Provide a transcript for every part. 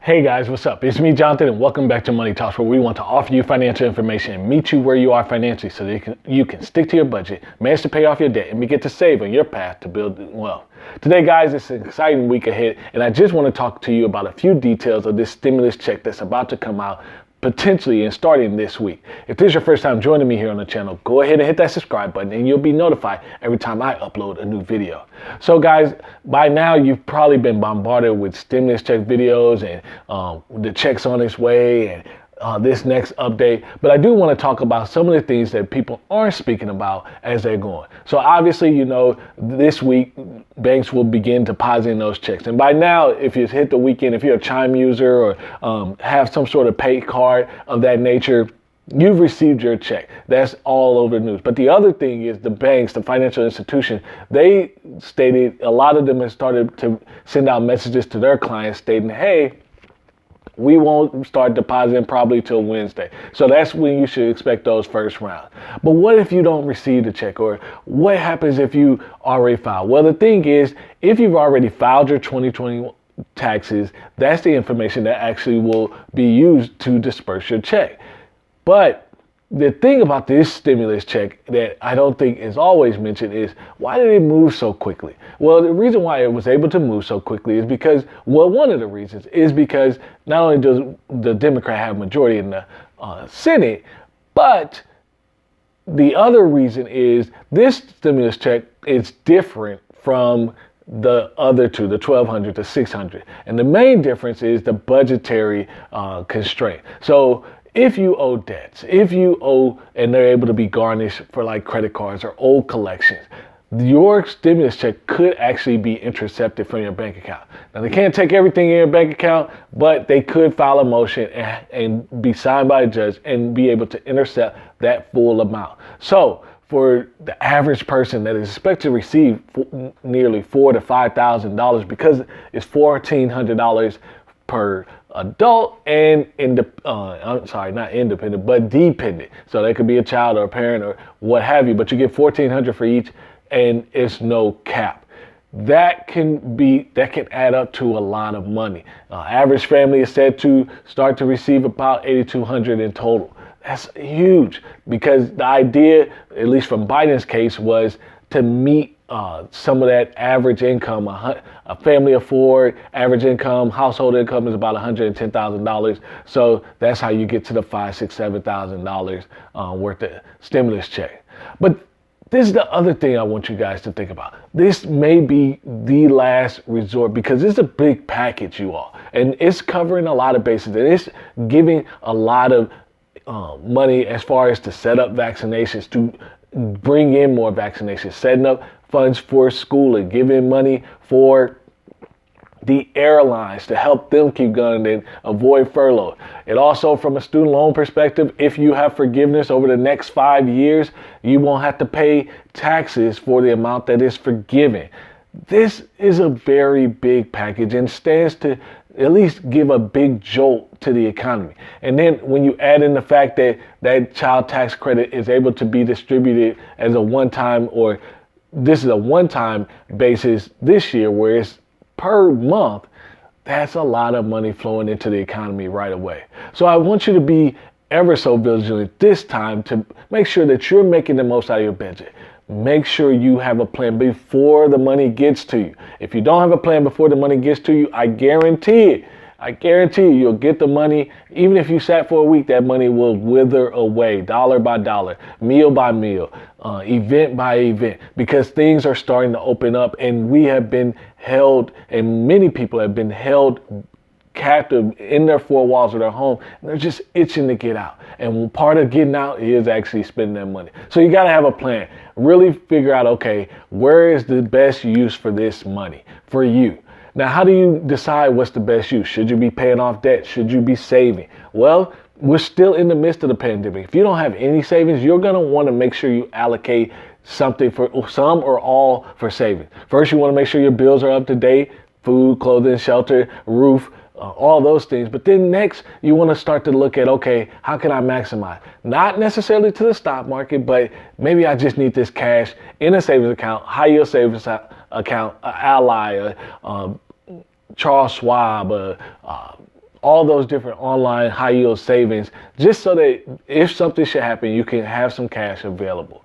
Hey guys, what's up? It's me, Jonathan, and welcome back to Money Talks, where we want to offer you financial information and meet you where you are financially so that you can stick to your budget, manage to pay off your debt, and begin to save on your path to building wealth. Today, guys, it's an exciting week ahead, and I just want to talk to you about a few details of this stimulus check that's about to come out potentially and starting this week. If this is your first time joining me here on the channel, go ahead and hit that subscribe button and you'll be notified every time I upload a new video. So guys, by now you've probably been bombarded with stimulus check videos and the checks on its way and this next update, but I do want to talk about some of the things that people aren't speaking about as they're going. So obviously, you know, this week banks will begin depositing those checks, and by now, if you hit the weekend, if you're a Chime user or have some sort of pay card of that nature, you've received your check. That's all over the news. But the other thing is the banks, the financial institutions, they stated, a lot of them have started to send out messages to their clients stating, hey, we won't start depositing probably till Wednesday. So that's when you should expect those first rounds. But what if you don't receive the check, or what happens if you already filed? Well, the thing is, if you've already filed your 2020 taxes, that's the information that actually will be used to disperse your check. But the thing about this stimulus check that I don't think is always mentioned is, why did it move so quickly? Well, the reason why it was able to move so quickly is because, well, one of the reasons is because not only does the Democrat have majority in the Senate, but the other reason is this stimulus check is different from the other two, the 1,200 to 600. And the main difference is the budgetary constraint. So if you owe debts, if you owe and they're able to be garnished for like credit cards or old collections, your stimulus check could actually be intercepted from your bank account. Now, they can't take everything in your bank account, but they could file a motion and be signed by a judge and be able to intercept that full amount. So for the average person that is expected to receive nearly $4,000 to $5,000, because it's $1,400 per adult and not independent, but dependent. So they could be a child or a parent or what have you, but you get $1,400 for each, and it's no cap. That can add up to a lot of money. Average family is said to start to receive about $8,200 in total. That's huge, because the idea, at least from Biden's case, was to meet some of that average income. A family of four, average income, household income is about $110,000. So that's how you get to the $5,000, $6,000, $7,000 worth of stimulus check. But this is the other thing I want you guys to think about. This may be the last resort, because it's a big package, you all, and it's covering a lot of bases, and it's giving a lot of money as far as to set up vaccinations, to bring in more vaccinations, setting up funds for schooling, giving money for the airlines to help them keep going and avoid furlough. It also, from a student loan perspective, if you have forgiveness over the next 5 years, you won't have to pay taxes for the amount that is forgiven. This is a very big package and stands to at least give a big jolt to the economy. And then when you add in the fact that that child tax credit is able to be distributed as a one-time, or this is a one-time basis this year where it's per month, that's a lot of money flowing into the economy right away. So I want you to be ever so vigilant this time to make sure that you're making the most out of your budget. Make sure you have a plan before the money gets to you. If you don't have a plan before the money gets to you, I guarantee you'll get the money. Even if you sat for a week, that money will wither away, dollar by dollar, meal by meal, event by event, because things are starting to open up, and we have been held, and many people have been held captive in their four walls of their home, and they're just itching to get out. And part of getting out is actually spending their money. So you got to have a plan. Really figure out, okay, where is the best use for this money for you? Now, how do you decide what's the best use? Should you be paying off debt? Should you be saving? Well, we're still in the midst of the pandemic. If you don't have any savings, you're going to want to make sure you allocate something, for some or all, for savings. First, you want to make sure your bills are up to date: food, clothing, shelter, roof, all those things. But then next, you want to start to look at, okay, how can I maximize? Not necessarily to the stock market, but maybe I just need this cash in a savings account, high yield savings account, Ally, Charles Schwab, all those different online high yield savings, just so that if something should happen, you can have some cash available.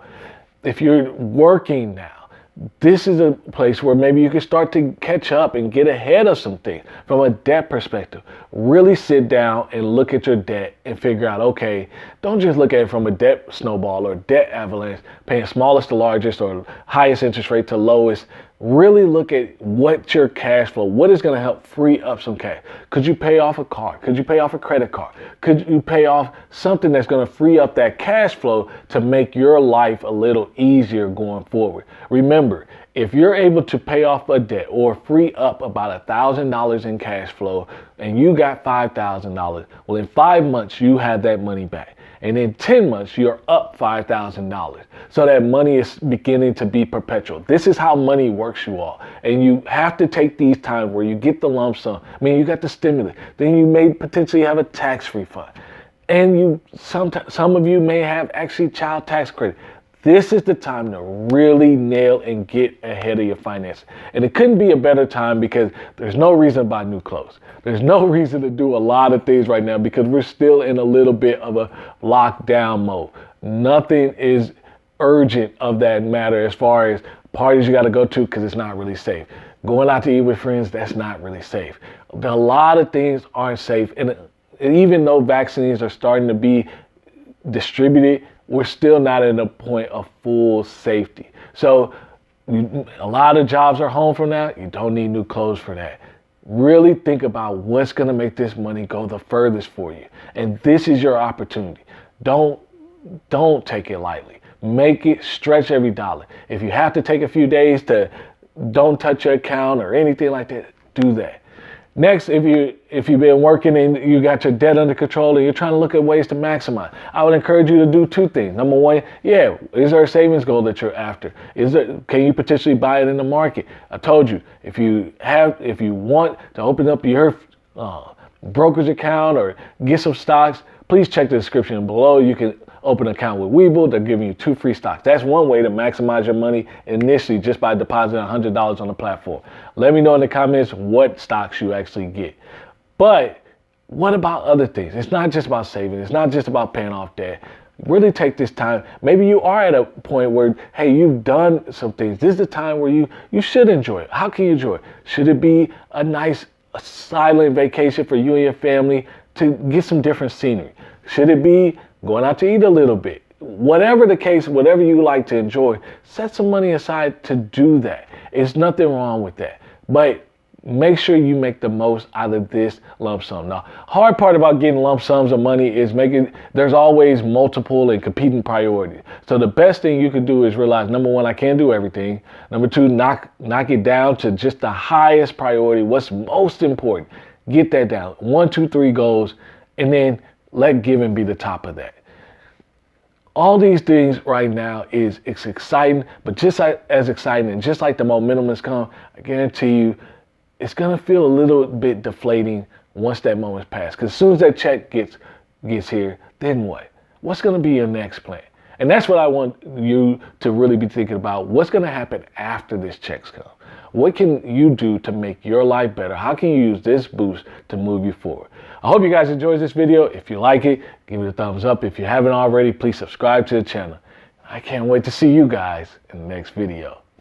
If you're working now, this is a place where maybe you can start to catch up and get ahead of some things from a debt perspective. Really sit down and look at your debt and figure out, okay, don't just look at it from a debt snowball or debt avalanche, paying smallest to largest or highest interest rate to lowest. Really look at what's your cash flow. What is going to help free up some cash? Could you pay off a car? Could you pay off a credit card? Could you pay off something that's going to free up that cash flow to make your life a little easier going forward? Remember, if you're able to pay off a debt or free up about $1,000 in cash flow and you got $5,000, well, in 5 months, you have that money back. And in 10 months, you're up $5,000. So that money is beginning to be perpetual. This is how money works, you all. And you have to take these times where you get the lump sum. I mean, you got the stimulus. Then you may potentially have a tax refund. And some of you may have actually child tax credit. This is the time to really nail and get ahead of your finances. And it couldn't be a better time because there's no reason to buy new clothes. There's no reason to do a lot of things right now because we're still in a little bit of a lockdown mode. Nothing is urgent of that matter as far as parties you got to go to because it's not really safe. Going out to eat with friends, that's not really safe. A lot of things aren't safe. And even though vaccines are starting to be distributed, we're still not at a point of full safety. So a lot of jobs are home from now. You don't need new clothes for that. Really think about what's going to make this money go the furthest for you. And this is your opportunity. Don't take it lightly. Make it stretch every dollar. If you have to take a few days to don't touch your account or anything like that, do that. Next, if you've been working and you got your debt under control and you're trying to look at ways to maximize, I would encourage you to do two things. Number one, is there a savings goal that you're after? Can you potentially buy it in the market? I told you, if you want to open up your brokerage account or get some stocks, please check the description below. You can open an account with Webull. They're giving you 2 free stocks. That's one way to maximize your money initially just by depositing $100 on the platform. Let me know in the comments what stocks you actually get. But what about other things? It's not just about saving. It's not just about paying off debt. Really take this time. Maybe you are at a point where, hey, you've done some things. This is the time where you should enjoy it. How can you enjoy it? Should it be a nice silent vacation for you and your family to get some different scenery? Should it be going out to eat a little bit? Whatever the case, whatever you like to enjoy, set some money aside to do that. There's nothing wrong with that. But make sure you make the most out of this lump sum. Now, hard part about getting lump sums of money is there's always multiple and competing priorities. So the best thing you can do is realize, number one, I can't do everything. Number two, knock it down to just the highest priority. What's most important? Get that down. 1, 2, 3 goals, and then let giving be the top of that. All these things right now it's exciting, but just as exciting and just like the momentum has come, I guarantee you it's going to feel a little bit deflating once that moment's passed. Because as soon as that check gets here, then what? What's going to be your next plan? And that's what I want you to really be thinking about. What's going to happen after this check's come? What can you do to make your life better? How can you use this boost to move you forward? I hope you guys enjoyed this video. If you like it, give it a thumbs up. If you haven't already, please subscribe to the channel. I can't wait to see you guys in the next video.